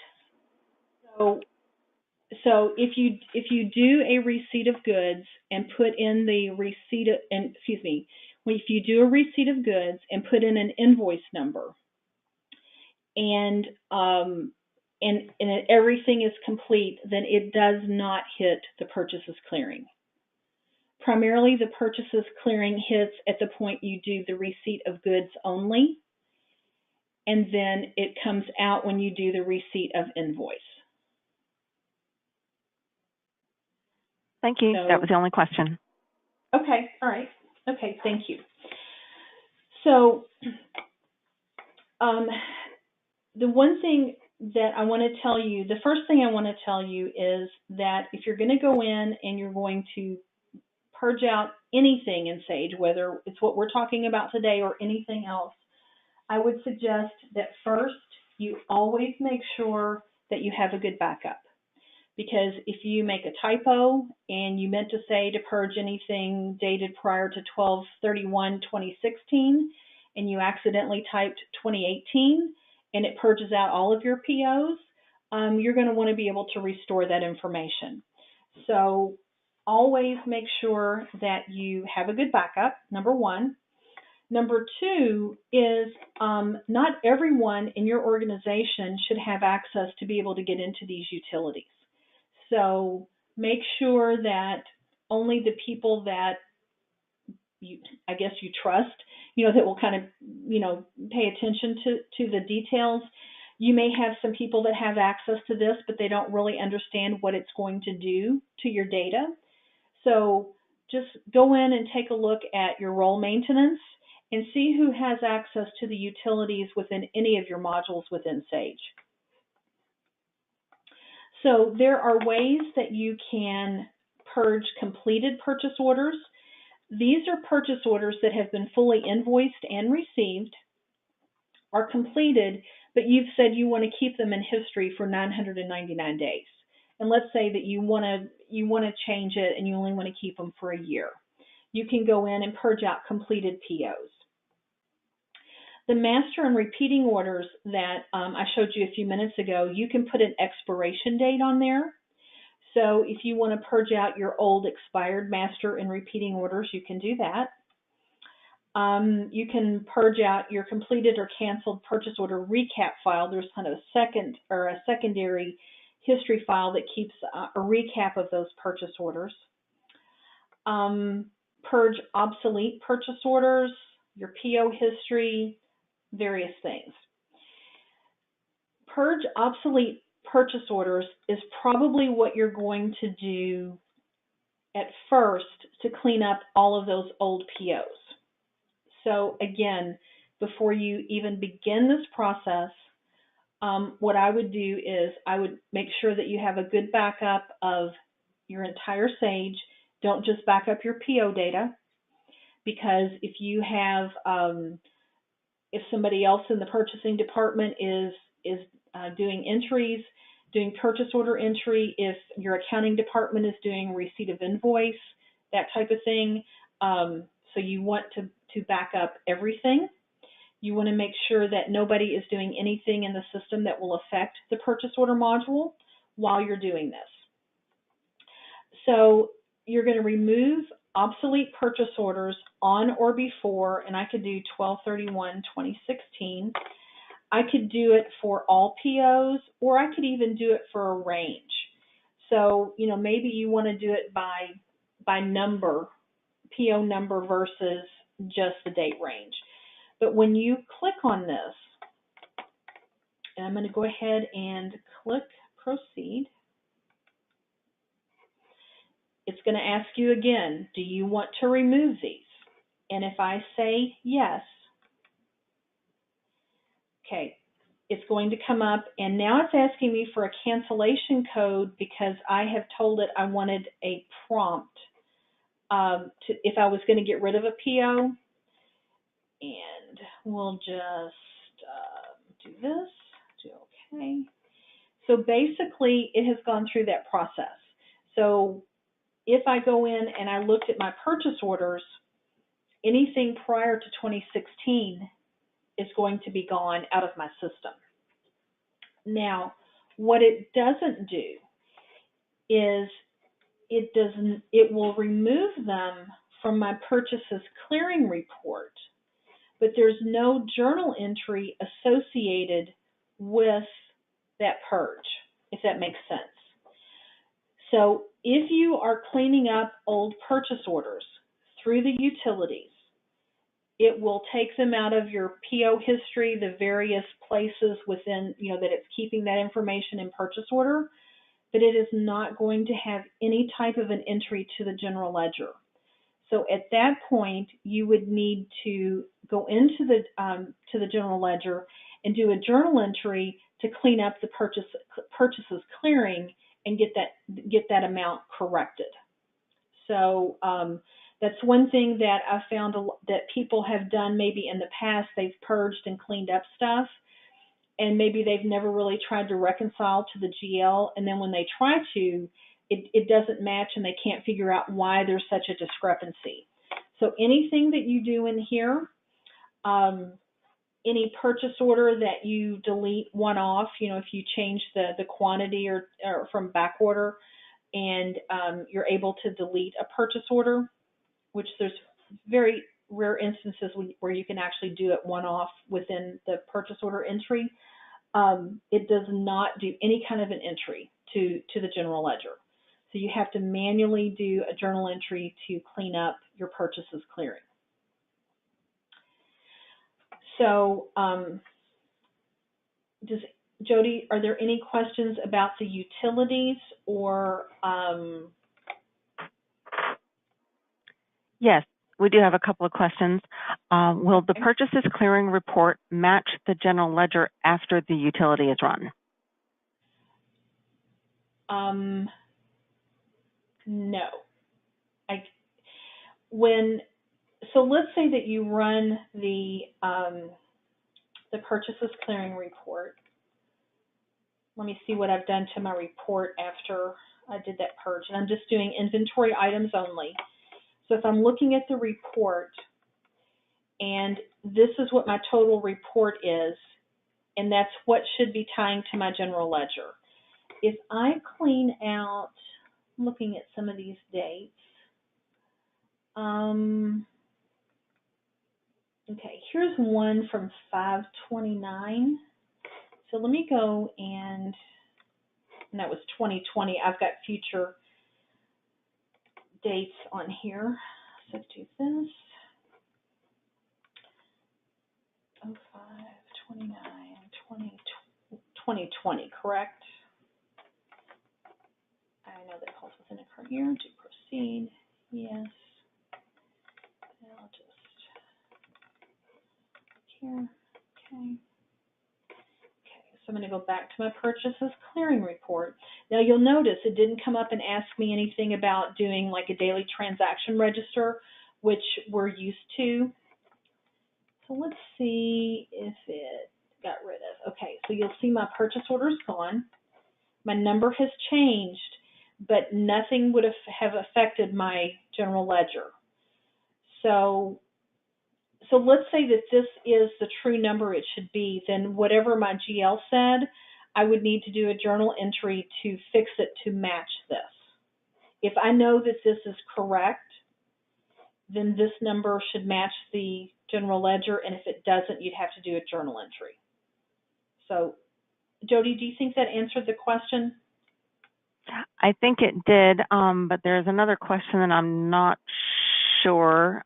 Speaker 1: So if you do a receipt of goods and put in the receipt of, and excuse me, if you do a receipt of goods and put in an invoice number, and everything is complete, then it does not hit the purchases clearing. Primarily, the purchases clearing hits at the point you do the receipt of goods only, and then it comes out when you do the receipt of invoice.
Speaker 2: Thank you. So, that was the only question.
Speaker 1: Okay. All right. Okay. Thank you. So the one thing that I want to tell you, the first thing I want to tell you is that if you're going to go in and you're going to purge out anything in Sage, whether it's what we're talking about today or anything else, I would suggest that first you always make sure that you have a good backup. Because if you make a typo and you meant to say to purge anything dated prior to 12/31/2016 and you accidentally typed 2018 and it purges out all of your POs, you're going to want to be able to restore that information. So always make sure that you have a good backup, number one. Number two is not everyone in your organization should have access to be able to get into these utilities. So make sure that only the people that you trust, that will kind of, pay attention to the details, You may have some people that have access to this, but they don't really understand what it's going to do to your data. So just go in and take a look at your role maintenance and see who has access to the utilities within any of your modules within Sage. So there are ways that you can purge completed purchase orders. These are purchase orders that have been fully invoiced and received, are completed, but you've said you want to keep them in history for 999 days. And let's say that you want to change it and you only want to keep them for a year. You can go in and purge out completed POs. The master and repeating orders that I showed you a few minutes ago, you can put an expiration date on there. So if you want to purge out your old expired master and repeating orders, you can do that. You can purge out your completed or canceled purchase order recap file. There's kind of a secondary history file that keeps a recap of those purchase orders. Purge obsolete purchase orders, your PO history, various things. Purge obsolete purchase orders is probably what you're going to do at first to clean up all of those old POs. So again, before you even begin this process, what I would do is I would make sure that you have a good backup of your entire Sage. Don't just back up your PO data, because if you have, if somebody else in the purchasing department is doing entries, doing purchase order entry, if your accounting department is doing receipt of invoice, that type of thing. So you want to back up everything. You want to make sure that nobody is doing anything in the system that will affect the purchase order module while you're doing this. So you're going to remove obsolete purchase orders on or before, and I could do 12/31/2016. I could do it for all POs, or I could even do it for a range. So, you know, maybe you want to do it by number, PO number versus just the date range. But when you click on this, and I'm going to go ahead and click proceed, it's going to ask you again, do you want to remove these? And if I say yes, okay, it's going to come up, and now it's asking me for a cancellation code because I have told it I wanted a prompt if I was going to get rid of a PO. And we'll just do this, do okay. So basically it has gone through that process. So if I go in and I looked at my purchase orders, anything prior to 2016 is going to be gone out of my system. Now, what it doesn't do is it will remove them from my purchases clearing report, but there's no journal entry associated with that purge, if that makes sense. So if you are cleaning up old purchase orders through the utilities, it will take them out of your PO history, the various places within, you know, that it's keeping that information in purchase order, but it is not going to have any type of an entry to the general ledger. So at that point, you would need to go into the to the general ledger and do a journal entry to clean up the purchases clearing and get that amount corrected. So that's one thing that I found that people have done maybe in the past. They've purged and cleaned up stuff, and maybe they've never really tried to reconcile to the GL, and then when they try to, it doesn't match and they can't figure out why there's such a discrepancy. So anything that you do in here, any purchase order that you delete one-off, you know, if you change the quantity or from back order, and you're able to delete a purchase order, which there's very rare instances where you can actually do it one-off within the purchase order entry, it does not do any kind of an entry to the general ledger. So you have to manually do a journal entry to clean up your purchases clearing. So does Jody, are there any questions about the utilities or?
Speaker 2: Yes, we do have a couple of questions. Will the purchases clearing report match the general ledger after the utility is run?
Speaker 1: No. So let's say that you run the purchases clearing report. Let me see what I've done to my report after I did that purge. And I'm just doing inventory items only. So if I'm looking at the report, and this is what my total report is, and that's what should be tying to my general ledger. If I clean out, I'm looking at some of these dates. Okay, here's one from 5/29. So let me go and that was 2020. I've got future dates on here. So do this. 05/29/2020, correct? I know that falls within a current year. To proceed, yes. I'll just here. Okay. So I'm going to go back to my purchases clearing report. Now you'll notice it didn't come up and ask me anything about doing like a daily transaction register, which we're used to. So let's see if it got rid of. Okay, so you'll see my purchase order's gone. My number has changed, but nothing would have affected my general ledger. So let's say that this is the true number it should be, then whatever my GL said, I would need to do a journal entry to fix it to match this. If I know that this is correct, then this number should match the general ledger, and if it doesn't, you'd have to do a journal entry. So, Jody, do you think that answered the question?
Speaker 2: I think it did, but there's another question that I'm not sure.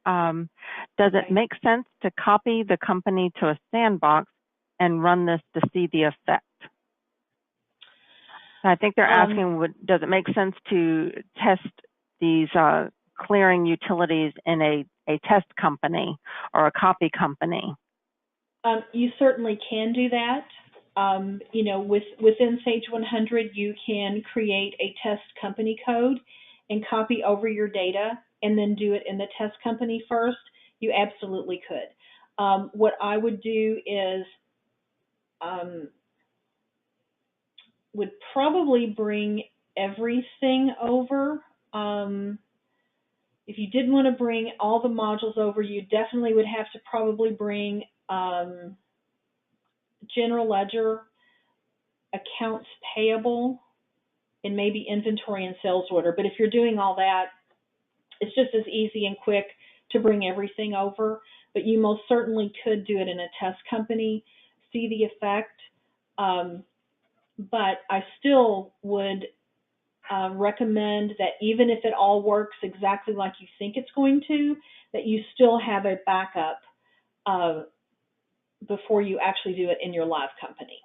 Speaker 2: Does it make sense to copy the company to a sandbox and run this to see the effect? I think they're asking, does it make sense to test these clearing utilities in a test company or a copy company?
Speaker 1: You certainly can do that. You know, within Sage 100, you can create a test company code and copy over your data and then do it in the test company first. You absolutely could. What I would do is would probably bring everything over. If you didn't want to bring all the modules over, you definitely would have to probably bring general ledger, accounts payable, and maybe inventory and sales order. But if you're doing all that, it's just as easy and quick to bring everything over. But you most certainly could do it in a test company, see the effect. But I still would recommend that even if it all works exactly like you think it's going to, that you still have a backup before you actually do it in your live company.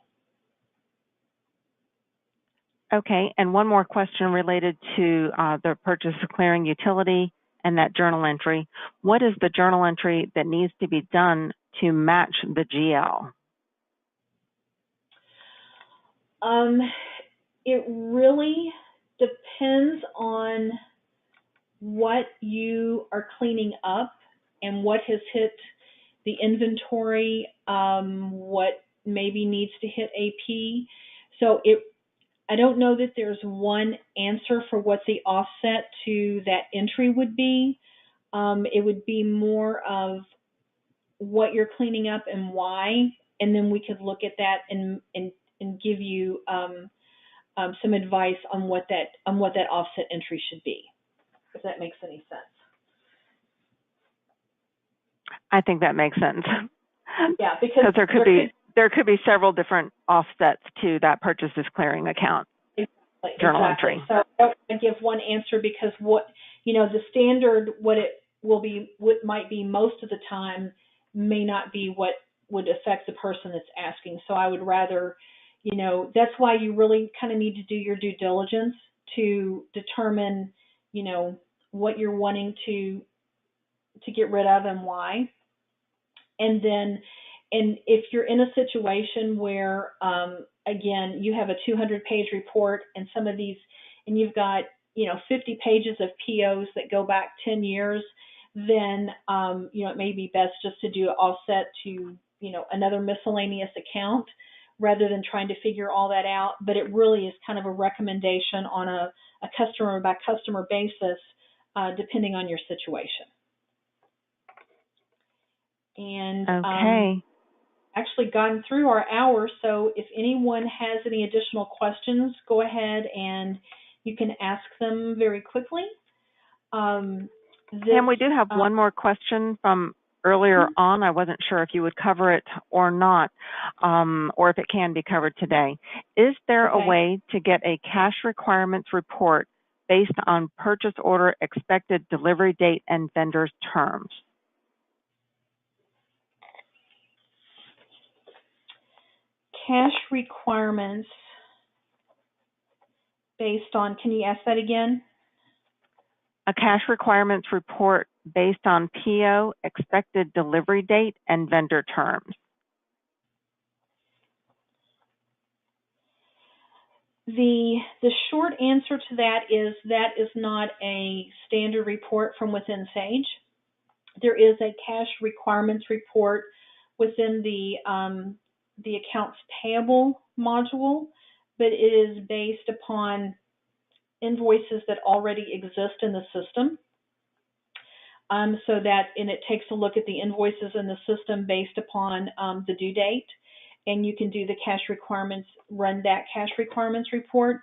Speaker 2: Okay, and one more question related to the purchase clearing utility and that journal entry. What is the journal entry that needs to be done to match the GL?
Speaker 1: It really depends on what you are cleaning up and what has hit the inventory, what maybe needs to hit AP. So I don't know that there's one answer for what the offset to that entry would be. It would be more of what you're cleaning up and why, and then we could look at that and give you some advice on what that offset entry should be, if that makes any sense.
Speaker 2: I think that makes sense.
Speaker 1: Yeah, because
Speaker 2: there could be several different offsets to that purchases clearing account. Journal entry.
Speaker 1: So I don't want to give one answer because the standard, what might be most of the time may not be what would affect the person that's asking. So I would rather, That's why you really kind of need to do your due diligence to determine, what you're wanting to get rid of and why. And then, and if you're in a situation where, again, you have a 200-page report and some of these, and you've got, 50 pages of POs that go back 10 years, then, it may be best just to do it offset to, another miscellaneous account rather than trying to figure all that out. But it really is kind of a recommendation on a customer by customer basis, depending on your situation. And
Speaker 2: okay.
Speaker 1: Actually gotten through our hour, so if anyone has any additional questions, go ahead and you can ask them very quickly.
Speaker 2: And we do have one more question from earlier on. I wasn't sure if you would cover it or not, or if it can be covered today. Is there a way to get a cash requirements report based on purchase order, expected delivery date, and vendor's terms?
Speaker 1: Cash requirements based on, can you ask that again?
Speaker 2: A cash requirements report based on PO, expected delivery date, and vendor terms.
Speaker 1: The short answer to that is not a standard report from within Sage. There is a cash requirements report within the accounts payable module, but it is based upon invoices that already exist in the system. And it takes a look at the invoices in the system based upon the due date, and you can do the cash requirements, run that cash requirements report.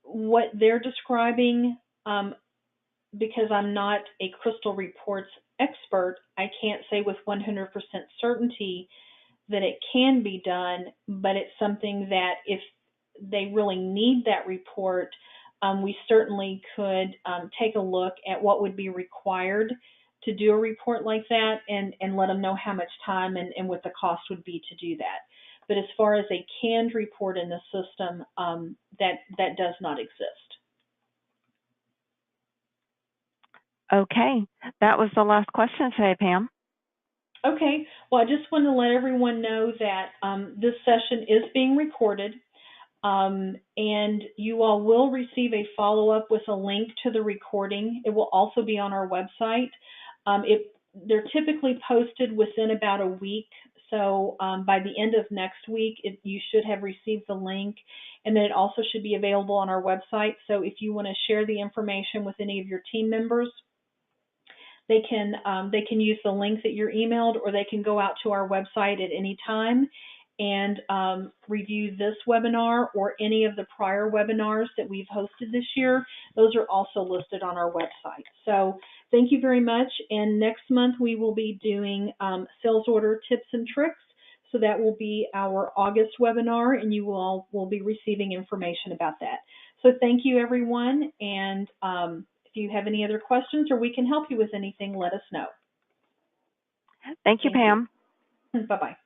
Speaker 1: What they're describing, because I'm not a crystal reports expert, I can't say with 100% certainty that it can be done, but it's something that if they really need that report, we certainly could take a look at what would be required to do a report like that, and let them know how much time and what the cost would be to do that. But as far as a canned report in the system, that does not exist.
Speaker 2: Okay, that was the last question today, Pam.
Speaker 1: Okay, well, I just want to let everyone know that this session is being recorded, and you all will receive a follow-up with a link to the recording. It will also be on our website. They're typically posted within about a week, so by the end of next week, you should have received the link, and then it also should be available on our website. So if you want to share the information with any of your team members, they can use the link that you're emailed, or they can go out to our website at any time and review this webinar or any of the prior webinars that we've hosted this year. Those are also listed on our website. So thank you very much. And next month we will be doing sales order tips and tricks. So that will be our August webinar, and you all will be receiving information about that. So thank you, everyone. And if you have any other questions or we can help you with anything, let us know.
Speaker 2: Thank you, Pam.
Speaker 1: Bye-bye.